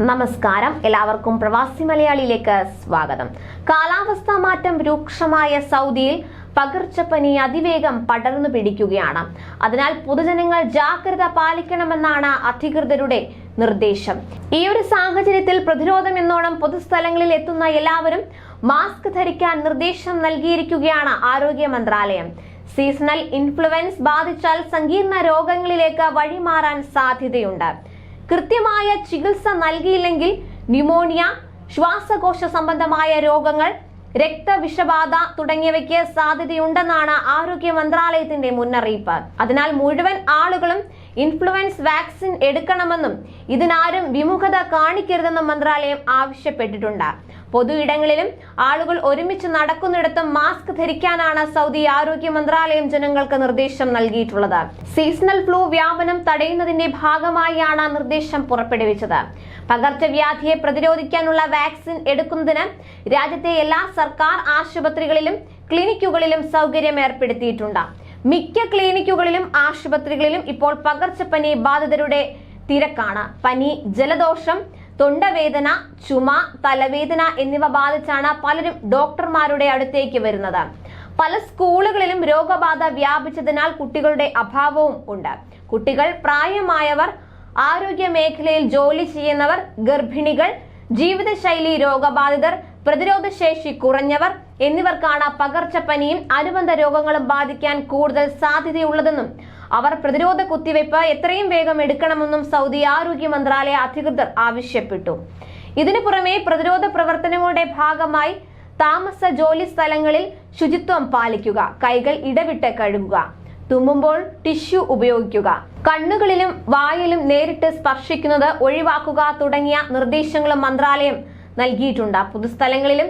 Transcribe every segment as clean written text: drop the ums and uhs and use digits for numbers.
നമസ്കാരം, എല്ലാവർക്കും പ്രവാസി മലയാളിയിലേക്ക് സ്വാഗതം. കാലാവസ്ഥാ മാറ്റം രൂക്ഷമായ സൗദിയിൽ പകർച്ചപ്പനി അതിവേഗം പടർന്നു പിടിക്കുകയാണ്. അതിനാൽ പൊതുജനങ്ങൾ ജാഗ്രത പാലിക്കണമെന്നാണ് അധികൃതരുടെ നിർദ്ദേശം. ഈ ഒരു സാഹചര്യത്തിൽ പ്രതിരോധം എന്നോണം പൊതുസ്ഥലങ്ങളിൽ എത്തുന്ന എല്ലാവരും മാസ്ക് ധരിക്കാൻ നിർദ്ദേശം നൽകിയിരിക്കുകയാണ് ആരോഗ്യ മന്ത്രാലയം. സീസണൽ ഇൻഫ്ലുവൻസ് ബാധിച്ചാൽ സങ്കീർണ രോഗങ്ങളിലേക്ക് വഴിമാറാൻ സാധ്യതയുണ്ട്. കൃത്യമായ ചികിത്സ നൽകിയില്ലെങ്കിൽ ന്യൂമോണിയ, ശ്വാസകോശ സംബന്ധമായ രോഗങ്ങൾ, രക്തവിഷബാധ തുടങ്ങിയവയ്ക്ക് സാധ്യതയുണ്ടെന്നാണ് ആരോഗ്യ മന്ത്രാലയത്തിന്റെ മുന്നറിയിപ്പ്. അതിനാൽ മുഴുവൻ ആളുകളും ഇൻഫ്ലുവൻസ് വാക്സിൻ എടുക്കണമെന്നും ഇതിനാരും വിമുഖത കാണിക്കരുതെന്നും മന്ത്രാലയം ആവശ്യപ്പെട്ടിട്ടുണ്ട്. പൊതു ഇടങ്ങളിലും ആളുകൾ ഒരുമിച്ച് നടക്കുന്നിടത്തും മാസ്ക് ധരിക്കാനാണ് സൗദി ആരോഗ്യ മന്ത്രാലയം ജനങ്ങൾക്ക് നിർദ്ദേശം നൽകിയിട്ടുള്ളത്. സീസണൽ ഫ്ലൂ വ്യാപനം തടയുന്നതിന്റെ ഭാഗമായാണ് നിർദ്ദേശം പുറപ്പെടുവിച്ചത്. പകർച്ചവ്യാധിയെ പ്രതിരോധിക്കാനുള്ള വാക്സിൻ എടുക്കുന്നതിന് രാജ്യത്തെ എല്ലാ സർക്കാർ ആശുപത്രികളിലും ക്ലിനിക്കുകളിലും സൗകര്യം ഏർപ്പെടുത്തിയിട്ടുണ്ട്. മിക്ക ക്ലിനിക്കുകളിലും ആശുപത്രികളിലും ഇപ്പോൾ പകർച്ചപ്പനി ബാധിതരുടെ തിരക്കാണ്. പനി, ജലദോഷം, തൊണ്ടവേദന, ചുമ, തലവേദന എന്നിവ ബാധിച്ചാണ് പലരും ഡോക്ടർമാരുടെ അടുത്തേക്ക് വരുന്നത്. പല സ്കൂളുകളിലും രോഗബാധ വ്യാപിച്ചതിനാൽ കുട്ടികളുടെ അഭാവവും ഉണ്ട്. കുട്ടികൾ, പ്രായമായവർ, ആരോഗ്യ മേഖലയിൽ ജോലി ചെയ്യുന്നവർ, ഗർഭിണികൾ, ജീവിതശൈലി രോഗബാധിതർ, പ്രതിരോധശേഷി കുറഞ്ഞവർ എന്നിവർക്കാണ് പകർച്ചപ്പനിയും അനുബന്ധ രോഗങ്ങളും ബാധിക്കാൻ കൂടുതൽ സാധ്യതയുള്ളതെന്നും അവർ പ്രതിരോധ കുത്തിവയ്പ് എത്രയും വേഗം എടുക്കണമെന്നും സൗദി ആരോഗ്യ മന്ത്രാലയ അധികൃതർ ആവശ്യപ്പെട്ടു. ഇതിനു പുറമെ പ്രതിരോധ പ്രവർത്തനങ്ങളുടെ ഭാഗമായി താമസ ജോലി സ്ഥലങ്ങളിൽ ശുചിത്വം പാലിക്കുക, കൈകൾ ഇടവിട്ട് കഴുകുക, തുമ്മുമ്പോൾ ടിഷ്യൂ ഉപയോഗിക്കുക, കണ്ണുകളിലും വായിലും നേരിട്ട് സ്പർശിക്കുന്നത് ഒഴിവാക്കുക തുടങ്ങിയ നിർദ്ദേശങ്ങളും മന്ത്രാലയം നൽകിയിട്ടുണ്ട്. പൊതുസ്ഥലങ്ങളിലും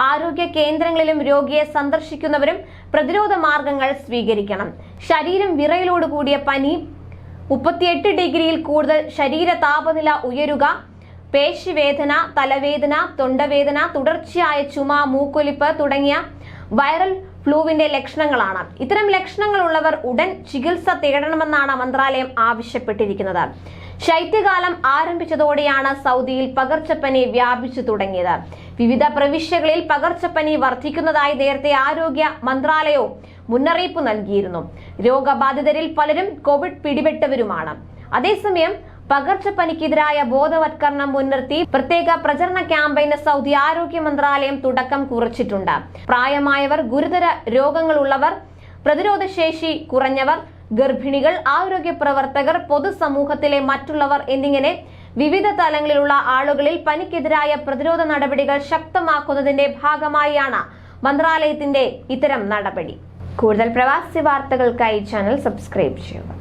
ആരോഗ്യ കേന്ദ്രങ്ങളിലും രോഗിയെ സന്ദർശിക്കുന്നവരും പ്രതിരോധ മാർഗങ്ങൾ സ്വീകരിക്കണം. ശരീരം വിറയലോടുകൂടിയ പനി, 38 ഡിഗ്രിയിൽ കൂടുതൽ ശരീര താപനില ഉയരുക, പേശിവേദന, തലവേദന, തൊണ്ടവേദന, തുടർച്ചയായ ചുമ, മൂക്കൊലിപ്പ് തുടങ്ങിയ വൈറൽ ഫ്ലൂവിന്റെ ലക്ഷണങ്ങളാണ്. ഇത്തരം ലക്ഷണങ്ങൾ ഉള്ളവർ ഉടൻ ചികിത്സ തേടണമെന്നാണ് മന്ത്രാലയം ആവശ്യപ്പെട്ടിരിക്കുന്നത്. ശൈത്യകാലം ആരംഭിച്ചതോടെയാണ് സൗദിയിൽ പകർച്ചപ്പനി വ്യാപിച്ചു തുടങ്ങിയത്. വിവിധ പ്രവിശ്യകളിൽ പകർച്ചപ്പനി വർദ്ധിക്കുന്നതായി നേരത്തെ ആരോഗ്യ മന്ത്രാലയവും മുന്നറിയിപ്പ് നൽകിയിരുന്നു. രോഗബാധിതരിൽ പലരും കോവിഡ് പിടിപെട്ടവരുമാണ്. അതേസമയം പകർച്ചപ്പനിക്കെതിരായ ബോധവത്കരണം മുൻനിർത്തി പ്രത്യേക പ്രചരണ ക്യാമ്പയിന് സൗദി ആരോഗ്യ മന്ത്രാലയം തുടക്കം കുറിച്ചിട്ടുണ്ട്. പ്രായമായവർ, ഗുരുതര രോഗങ്ങളുള്ളവർ, പ്രതിരോധശേഷി കുറഞ്ഞവർ, ഗർഭിണികൾ, ആരോഗ്യ പ്രവർത്തകർ, പൊതുസമൂഹത്തിലെ മറ്റുള്ളവർ എന്നിങ്ങനെ വിവിധ തലങ്ങളിലുള്ള ആളുകളിൽ പനിക്കെതിരായ പ്രതിരോധ നടപടികൾ ശക്തമാക്കുന്നതിന്റെ ഭാഗമായാണ് മന്ത്രാലയത്തിന്റെ ഇത്തരം നടപടി. കൂടുതൽ പ്രവാസി വാർത്തകൾക്കായി ചാനൽ സബ്സ്ക്രൈബ് ചെയ്യുക.